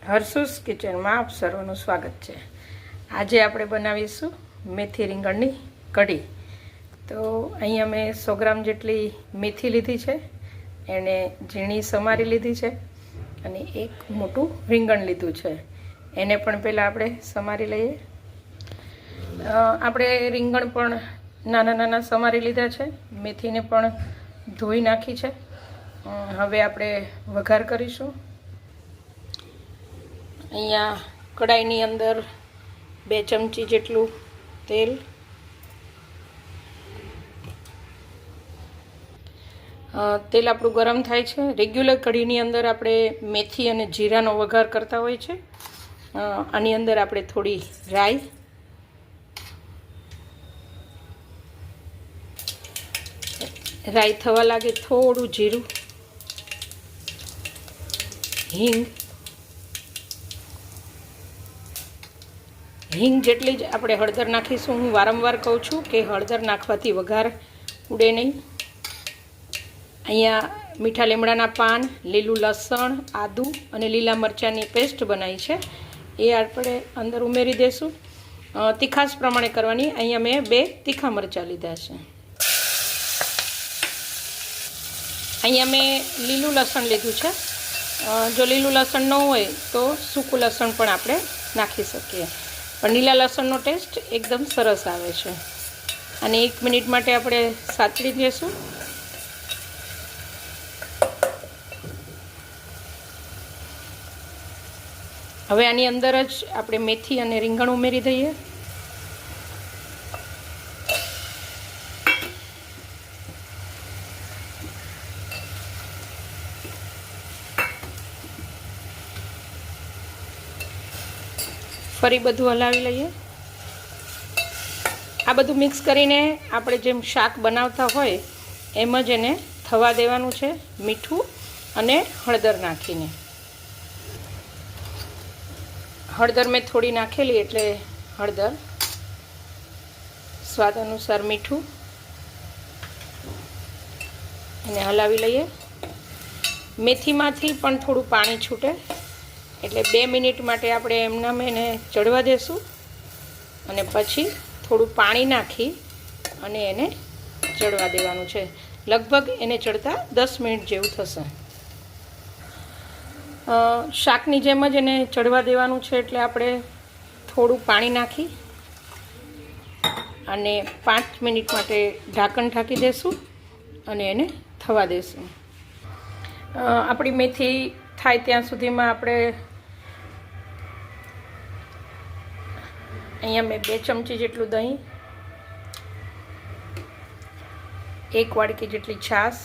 હર્ષુસ કિચનમાં આપ સર્વનું સ્વાગત છે। આજે આપણે બનાવીશું મેથી રીંગણની કઢી। તો અહીંયા મેં 100 ગ્રામ જેટલી મેથી લીધી છે, એને ઝીણી સમારી લીધી છે અને એક મોટું રીંગણ લીધું છે, એને પણ પહેલાં આપણે સમારી લઈએ। આપણે રીંગણ પણ નાના નાના સમારી લીધા છે, મેથીને પણ ધોઈ નાખી છે। હવે આપણે વઘાર કરીશું। અહીંયા કડાઈની અંદર 2 ચમચી જેટલું તેલ, તેલ આપણું ગરમ થાય છે। રેગ્યુલર કઢીની અંદર આપણે મેથી અને જીરાનો વઘાર કરતા હોય છે। આની અંદર આપણે થોડી રાઈ, રાઈ થવા લાગે થોડું જીરું, હિંગ જેટલી જ આપણે હળદર નાખીશું। હું વારંવાર કહું છું કે હળદર નાખવાથી વઘાર ઉડે નહીં। અહીંયા મીઠા લીમડાના પાન, લીલું લસણ, આદું અને લીલા મરચાંની પેસ્ટ બનાવી છે, એ આપણે અંદર ઉમેરી દઈશું। તીખાશ પ્રમાણે કરવાની। અહીંયા મેં 2 તીખા મરચાં લીધા છે। અહીંયા મેં લીલું લસણ લીધું છે। જો લીલું લસણ ન હોય તો સૂકું લસણ પણ આપણે નાખી શકીએ, પણ લીલા લસણનો ટેસ્ટ એકદમ સરસ આવે છે। અને 1 મિનિટ માટે આપણે સાતળી દઈશું। હવે આની અંદર જ આપણે મેથી અને રીંગણ ઉમેરી દઈએ। ફરી બધું હલાવી લઈએ। આ બધું મિક્સ કરીને આપણે જેમ શાક બનાવતા હોય એમ જ એને થવા દેવાનું છે, મીઠું અને હળદર નાખીને। હળદર મેં થોડી નાખેલી એટલે હળદર, સ્વાદ અનુસાર મીઠું, એને હલાવી લઈએ। મેથીમાંથી પણ થોડું પાણી છૂટે એટલે 2 મિનિટ માટે આપણે એમનામ એને ચડવા દેશું અને પછી થોડું પાણી નાખી અને એને ચડવા દેવાનું છે। લગભગ એને ચડતા 10 મિનિટ જેવું થશે। શાકની જેમ જ એને ચડવા દેવાનું છે એટલે આપણે થોડું પાણી નાખી અને 5 મિનિટ માટે ઢાંકણ ઢાંકી દઈશું અને એને થવા દઈશું। આપણી મેથી થાય ત્યાં સુધીમાં આપણે અહીંયા મેં 2 ચમચી જેટલું દહીં, 1 વાડકી જેટલી છાશ,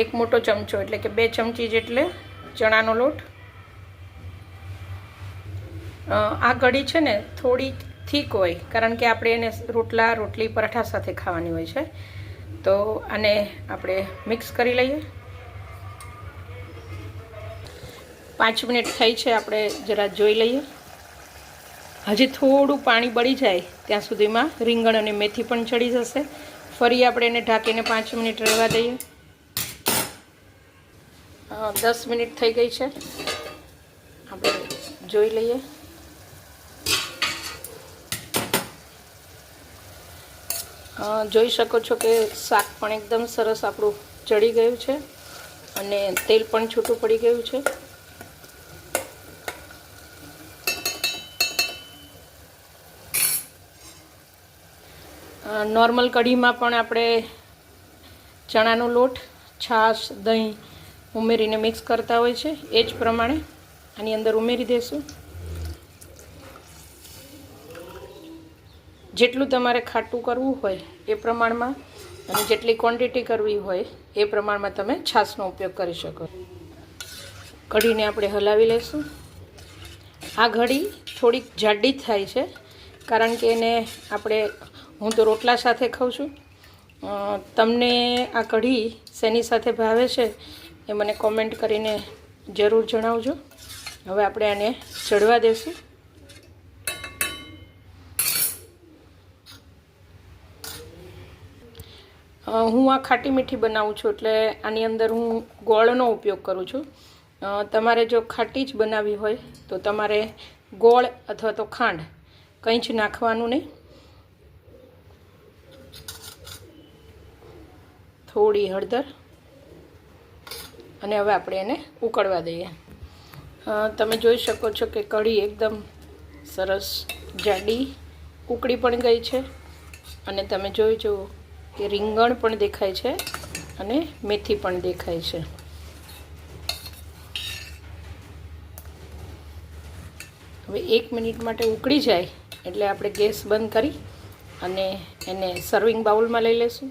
1 મોટો ચમચો એટલે કે 2 ચમચી જેટલે ચણાનો લોટ। આ કઢી છે ને થોડી થીક હોય, કારણ કે આપણે એને રોટલી પરાઠા સાથે ખાવાની હોય છે, તો આને આપણે મિક્સ કરી લઈએ। 5 મિનિટ થઈ છે, આપણે જરા જોઈ લઈએ। હજી થોડું પાણી બળી જાય ત્યાં સુધીમાં રીંગણ અને મેથી પણ ચડી જશે। ફરી આપણે એને ઢાંકીને 5 મિનિટ રહેવા દઈએ। 10 મિનિટ થઈ ગઈ છે, આપણે જોઈ લઈએ। જોઈ શકો છો કે શાક પણ એકદમ સરસ આપણું ચડી ગયું છે અને તેલ પણ છૂટું પડી ગયું છે। નોર્મલ કઢીમાં પણ આપણે ચણાનો લોટ, છાશ, દહીં ઉમેરીને મિક્સ કરતા હોય છે, એ જ પ્રમાણે આની અંદર ઉમેરી દઈશું। જેટલું તમારે ખાટું કરવું હોય એ પ્રમાણમાં અને જેટલી ક્વોન્ટિટી કરવી હોય એ પ્રમાણમાં તમે છાશનો ઉપયોગ કરી શકો। કઢીને આપણે હલાવી લઈશું। આ કઢી થોડીક જાડી થાય છે, કારણ કે એને હું તો રોટલા સાથે ખાઉં છું। તમને આ કઢી શેની સાથે ભાવે છે એ મને કોમેન્ટ કરીને જરૂર જણાવજો। હવે આપણે આને ચડવા દઈશું। હું આ ખાટી મીઠી બનાવું છું એટલે આની અંદર હું ગોળનો ઉપયોગ કરું છું. તમારે જો ખાટી જ બનાવવી હોય તો તમારે ગોળ અથવા તો ખાંડ કંઈ જ નાખવાનું નહીં. થોડી હળદર અને હવે આપણે એને ઉકળવા દઈએ. તમે જોઈ શકો છો કે કઢી એકદમ સરસ જાડી ઉકળી પણ ગઈ છે અને તમે જોઈ જુઓ કે રીંગણ પણ દેખાય છે અને મેથી પણ દેખાય છે. હવે 1 મિનિટ માટે ઉકળી જાય એટલે આપણે ગેસ બંધ કરી અને એને સર્વિંગ બાઉલમાં લઈ લઈશું.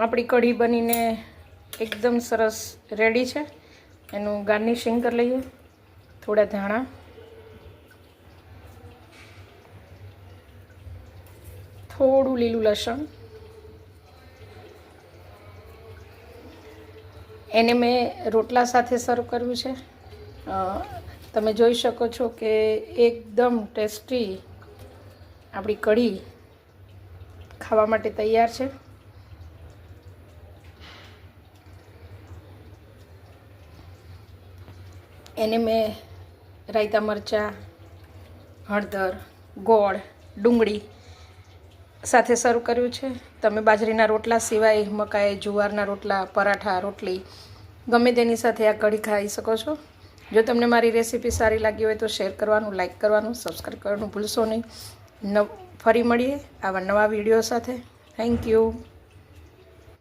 આપણી કઢી બનીને એકદમ સરસ રેડી છે. એનું ગાર્નિશિંગ કરી લઈએ. થોડા ધાણા, થોડું લીલું લસણ, એને મેં રોટલા સાથે સર્વ કર્યું છે. તમે જોઈ શકો છો કે એકદમ ટેસ્ટી આપણી કઢી ખાવા માટે તૈયાર છે. એને મેં રાયતા મરચાં, હળદર, ગોળ, ડુંગળી સાથે સર્વ કર્યું છે. તમે બાજરીના રોટલા સિવાય મકાઈ, જુવારના રોટલા, પરાઠા, રોટલી ગમે તેની સાથે આ કઢી ખાઈ શકો છો. જો તમને મારી રેસીપી સારી લાગી હોય તો શેર કરવાનું, લાઇક કરવાનું, સબસ્ક્રાઈબ કરવાનું ભૂલશો નહીં. ફરી મળીએ આવા નવા વિડીયો સાથે. Thank you.